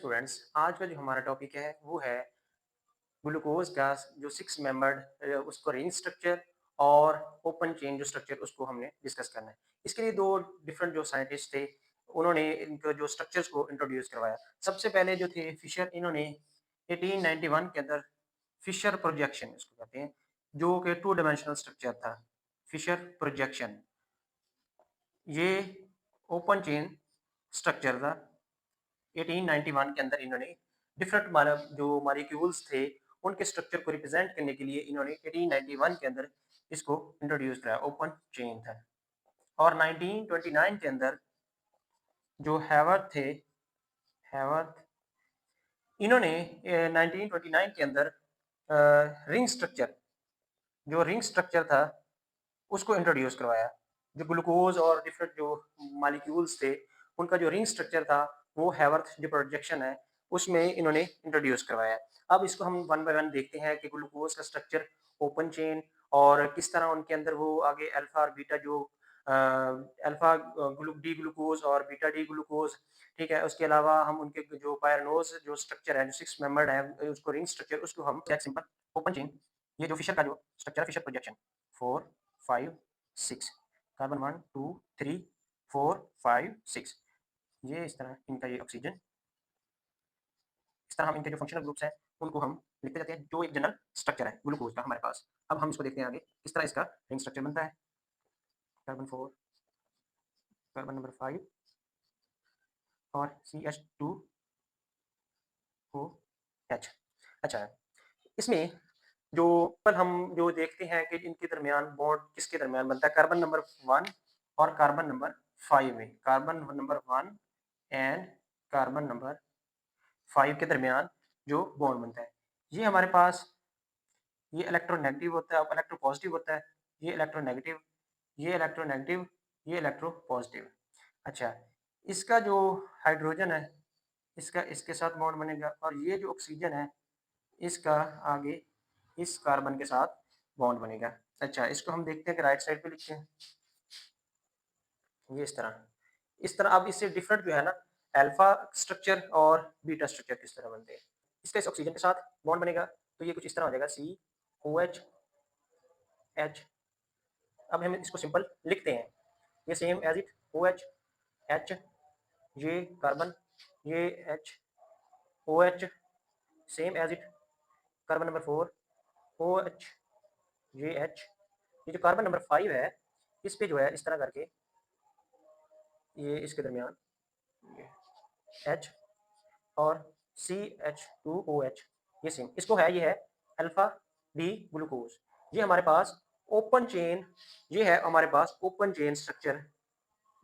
Students, आज का जो हमारा टॉपिक है वो है ग्लूकोज का जो सिक्स मेंबर्ड उसको रिंग स्ट्रक्चर और ओपन चेन जो स्ट्रक्चर उसको हमने डिस्कस करना है। इसके लिए दो डिफरेंट जो साइंटिस्ट थे उन्होंने इनको जो स्ट्रक्चर्स को इंट्रोड्यूस करवाया। सबसे पहले जो थे फिशर, इन्होंने 1891 के अंदर फिशर प्रोजेक्शन इसको कहते हैं, जो कि टू डायमेंशनल स्ट्रक्चर था। फिशर प्रोजेक्शन ये ओपन चेन स्ट्रक्चर था। 1891 के अंदर इन्होंने डिफरेंट जो मॉलिक्यूल्स थे उनके स्ट्रक्चर को रिप्रेजेंट करने के लिए इन्होंने 1891 के अंदर इसको इंट्रोड्यूस कराया, ओपन चेन था। और 1929 के अंदर जो हैवर्थ थे, हैवर्थ इन्होंने 1929 के अंदर रिंग स्ट्रक्चर, जो रिंग स्ट्रक्चर था उसको इंट्रोड्यूस करवाया। जो ग्लूकोज और डिफरेंट जो मॉलिक्यूल्स थे उनका जो रिंग स्ट्रक्चर था वो हैवर्थ जो प्रोजेक्शन है उसमें इन्होंने इंट्रोड्यूस करवाया। अब इसको हम वन बाय वन देखते हैं कि ग्लूकोज का स्ट्रक्चर, ओपन चेन, और किस तरह उनके अंदर वो आगे अल्फा और बीटा जो अल्फा डी ग्लूकोज और बीटा डी ग्लूकोज, ठीक है। उसके अलावा हम उनके जो पायरनोज जो स्ट्रक्चर है, जो सिक्स मेंबर्ड है उसको रिंग स्ट्रक्चर, उसको हम सिंपल ओपन चेन, ये जो फिशर का जो स्ट्रक्चर है, फिशर प्रोजेक्शन 4 5 6, कार्बन 1 2 3 4 5 6, ये इस तरह इनका ये ऑक्सीजन, इस तरह हम इनके जो फंक्शनल ग्रुप्स हैं उनको हम लिखते जाते हैं, जो एक जनरल स्ट्रक्चर है ग्लूकोज का हमारे पास। अब हम इसको देखते हैं आगे किस तरह इसका रिंग स्ट्रक्चर बनता है। कार्बन 4, कार्बन नंबर 5 और CH2 ओ एच। अच्छा, इसमें जो पर हम जो देखते हैं कि इनके दरमियान बॉन्ड किसके दरमियान बनता है, कार्बन नंबर 1 और कार्बन नंबर 5 में, carbon number 1 and carbon number 5 के दरमियान जो बॉन्ड बनता है, ये हमारे पास ये इलेक्ट्रोनेगेटिव होता है, इलेक्ट्रो पॉजिटिव होता है, ये इलेक्ट्रोनेगेटिव, ये इलेक्ट्रोनेगेटिव, ये इलेक्ट्रो पॉजिटिव। अच्छा, इसका जो हाइड्रोजन है इसका इसके साथ बॉन्ड बनेगा, और ये जो ऑक्सीजन है इसका आगे इस कार्बन के साथ बॉन्ड बनेगा। अच्छा, इसको हम देखते हैं कि राइट साइड पे लिखते हैं, ये इस तरह अब इससे डिफरेंट जो है ना, अल्फा स्ट्रक्चर और बीटा स्ट्रक्चर किस तरह बनते हैं। इसका इस ऑक्सीजन के साथ बॉन्ड बनेगा तो ये कुछ इस तरह हो जाएगा, COH H। अब हम इसको सिंपल लिखते हैं, ये same as it OH H, ये कार्बन, ये OH same as it, carbon number 4 OH, ये जो कार्बन नंबर 5 है इस पे जो है इस तरह करके ये इसके दरमियान ये H और CH2OH, ये सेम इसको है, ये है अल्फा डी ग्लूकोज। ये हमारे पास ओपन चेन, ये है हमारे पास ओपन चेन स्ट्रक्चर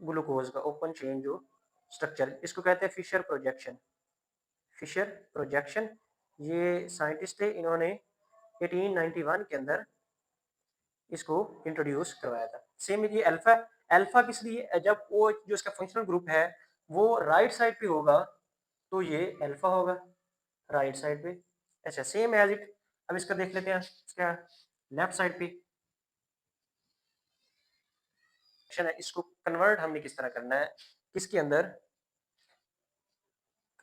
ग्लूकोज का, ओपन चेन जो स्ट्रक्चर, इसको कहते हैं फिशर प्रोजेक्शन। फिशर प्रोजेक्शन, ये साइंटिस्ट थे, इन्होंने 1891 के अंदर इसको इंट्रोड्यूस करवाया था। सेम ये अल्फा, अल्फा किस लिए, जब वो जो इसका फंक्शनल ग्रुप है वो राइट साइड पे होगा तो ये अल्फा होगा राइट साइड पे। अच्छा, सेम एज इट, अब इसका देख लेते हैं इसका लेफ्ट साइड पे है, इसको कन्वर्ट हमने किस तरह करना है, किसके अंदर,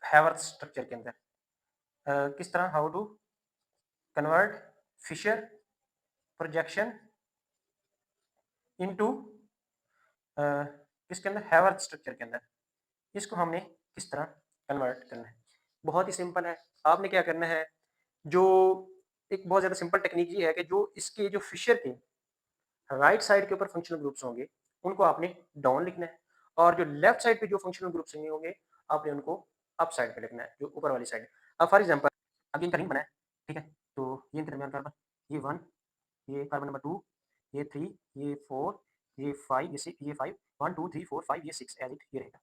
हैवर्थ स्ट्रक्चर के अंदर। किस तरह, how to convert Fischer projection into किसके अंदर, हैवर्थ स्ट्रक्चर के अंदर, इसको हमने किस तरह कन्वर्ट करना है। बहुत ही सिंपल है, आपने क्या करना है, जो एक बहुत ज़्यादा सिंपल टेक्निक ये है कि जो इसके जो फिशर के राइट साइड के ऊपर फंक्शनल ग्रुप्स होंगे उनको आपने डाउन लिखना है, और जो लेफ्ट साइड पे जो फंक्शनल ग्रुप्स नहीं होंगे आपने उनको अप साइड पे लिखना है, जो ऊपर वाली साइड। अब फॉर एग्जांपल अभी इनका रिंग बना है, ठीक है, तो ये इनके दरमियान कार्बन, ये 1, ये कार्बन नंबर 2, ये 3, ये 4, ये 5, ये 6, ये 5, 1 2 3 4 5, ये 6 एज इट ये रहेगा।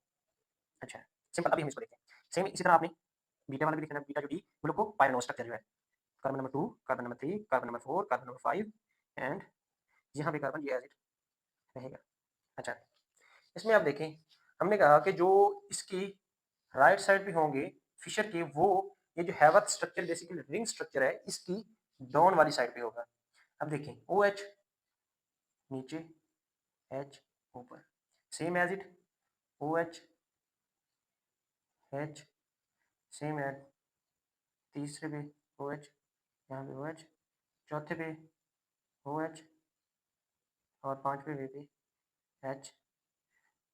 अच्छा, सिंपल, अभी हम इसको देखते हैं। सेम इसी तरह आपने बीटा वाला भी लिखना है, बीटा जो डी ग्लूको पायरनोस स्ट्रक्चर जो है, carbon number 2, carbon number 3, carbon number 4, carbon number 5 and यहाँ पे कार्बन ये एज इट रहेगा। अच्छा, इसमें आप देखें, हमने कहा कि जो इसकी राइट साइड पे होंगे फिशर के, वो ये जो हैवर्थ स्ट्रक्चर बेसिकली रिंग स्ट्रक्चर है इसकी डाउन वाली साइड पे होगा। अब देखें, OH नीचे, H ऊपर, same as it OH H same है, तीसरे पे OH, यहाँ पे OH, चौथे पे OH और पांचवे पे भी H,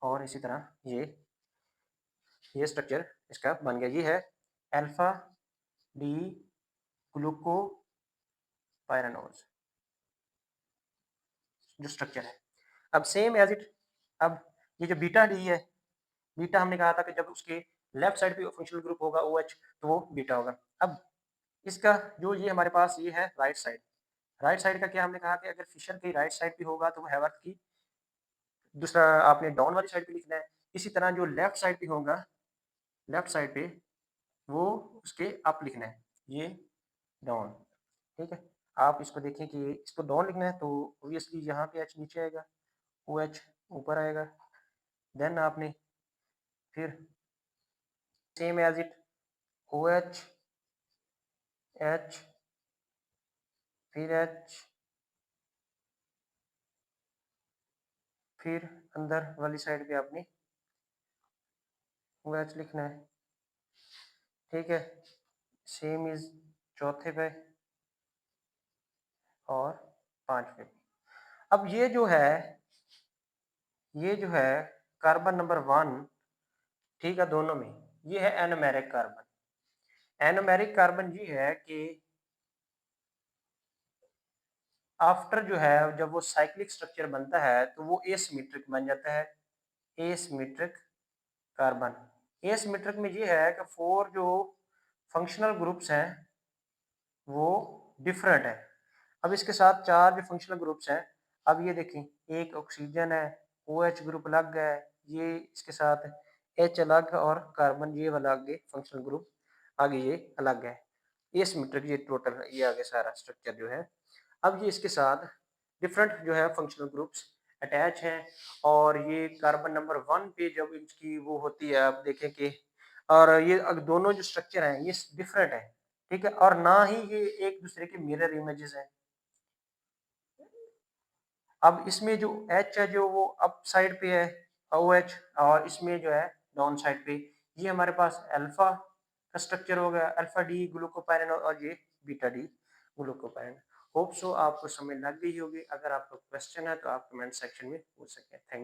और इसी तरह ये स्ट्रक्चर इसका बन गया। ये है अल्फा डी ग्लूकोपाइरानोज जो स्ट्रक्चर है। अब सेम एज इट, अब ये जो बीटा डी है, बीटा हमने कहा था कि जब उसके लेफ्ट साइड पे फंक्शनल ग्रुप होगा OH तो वो बीटा होगा। अब इसका जो ये हमारे पास ये है राइट साइड, राइट साइड का क्या हमने कहा कि अगर फिशर की राइट साइड पे होगा तो वो हैवर्थ की दूसरा आपने डाउन वाली साइड पे लिखना है। इसी तरह जो लेफ्ट साइड पे होगा, लेफ्ट साइड पे वो उसके अप लिखना है, ये डाउन। ठीक है, आप इसको देखें कि इसको डाउन लिखना है तो ऑब्वियसली यहाँ पे H नीचे आएगा, OH ऊपर आएगा। देन आपने फिर same as it OH H फिर H फिर अंदर वाली साइड पे आपने OH लिखना है। ठीक है, सेम इज चौथे पे और पांचवे पे। अब ये जो है कार्बन नंबर 1, ठीक है, दोनों में ये है एनोमेरिक कार्बन। एनोमेरिक कार्बन ये है कि आफ्टर जो है जब वो साइक्लिक स्ट्रक्चर बनता है तो वो एसिमेट्रिक बन जाता है, एसिमेट्रिक कार्बन। एसिमेट्रिक में ये है कि 4 जो फंक्शनल ग्रुप्स हैं वो डिफरेंट है। अब इसके साथ 4 जो फंक्शनल ग्रुप्स हैं, अब ये देखें, एक ऑक्सीजन है, OH ग्रुप अलग है, ये इसके साथ H अलग और कार्बन ये वाला आगे फंक्शनल ग्रुप आगे ये अलग है। एसिमेट्रिक ये टोटल ये आगे सारा स्ट्रक्चर जो है। अब ये इसके साथ डिफरेंट जो है फंक्शनल ग्रुप्स अटैच हैं, और ये कार्बन नंबर 1 पे जब इसकी वो होती है, आप देखें कि और ये दोनों जो स्ट्रक्चर हैं ये डिफरेंट है। ठीक है, और ना ही ये एक दूसरे के मिरर इमेजेस हैं। अब इसमें जो H है जो वो अप साइड पे है OH, और इसमें जो है डाउन साइड पे ये हमारे पास अल्फा का स्ट्रक्चर हो गया, अल्फा डी ग्लूकोपाइरिन, और ये बीटा डी ग्लूकोपाइरिन। होप सो आपको समझ लग गई होगी। अगर आपको क्वेश्चन है तो आप कमेंट सेक्शन में पूछ सकते हैं। थैंक